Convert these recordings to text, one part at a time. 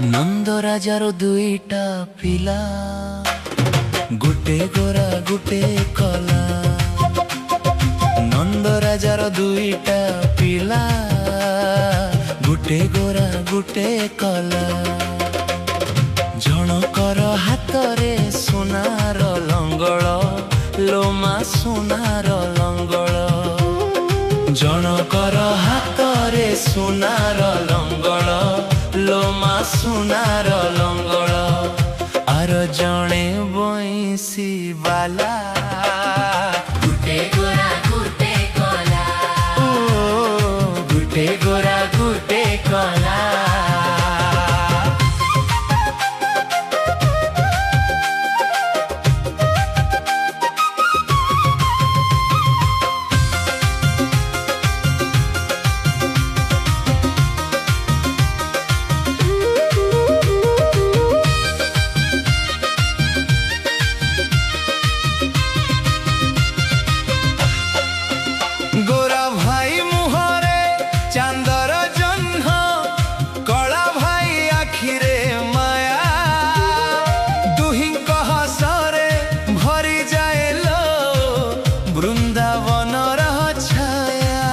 नंद राजार दुईटा पिला गुटे गोरा गुटे कला। नंद राजार दुईटा पिला गुटे गोरा गुटे कला। जनकर हातरे सोनार लंगल लोमा सोनार लंगल। जनकर हातरे सोनार लंगल लोमा सोनार लंगल। आर जणे बंसी बाला गुटे गोरा गुटे कला। गुटे गोरा गुटे कला। गोरा भाई मुहरे चांदर जह्न कला भाई आखिरे माया। दुहिंक हसरे भरी जाए लो वृंदावन छाया।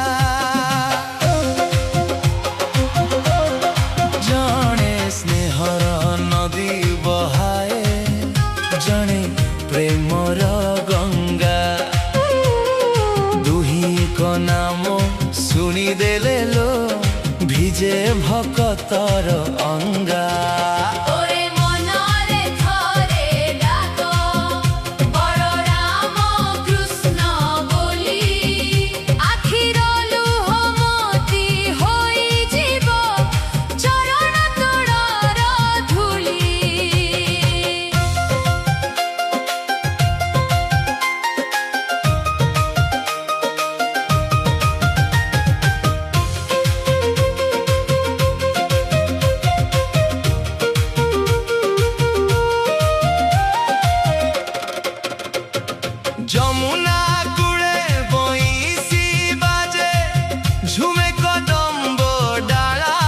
जणे स्नेहर नदी बहाए जणे प्रेमर गंगा। नाम शुणी देले लो भिजे भकतर अंगा। जमुना कूले बंसी बाजे झुमे कदम्ब डाला।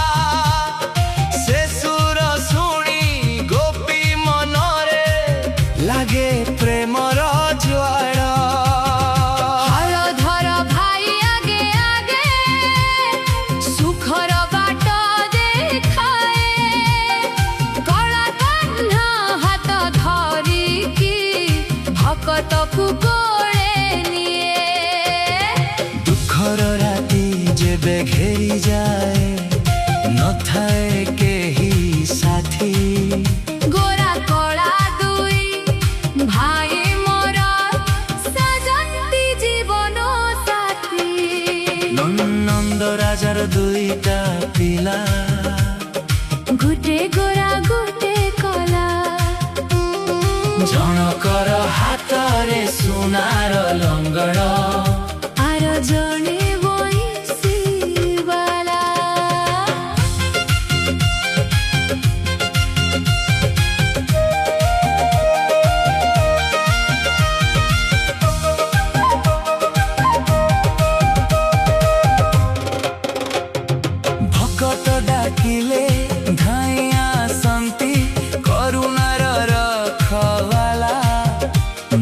से सुर शुणी गोपी मनरे लागे प्रेमर ज्वाला। हरधर भाई आगे आगे सुखर बाट देखाए। कला कान्हा हाथ धरिकी भकत को दुखर राति जेबे घेरी जाए न थाए केही साथी। गोरा कला दुई भाई मोर सजंती जीवन साथी। नंद राजार दुईटा पिला गुटे गोरा गुटे कला। जनकर हातरे सोनार लंगल आर जणे बंसी बाला। भकत डाकिले धाई आसंती करुणार रखवाला।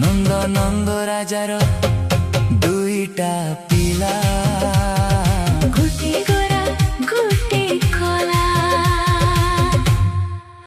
नंद नंद राजार दुईटा पिला।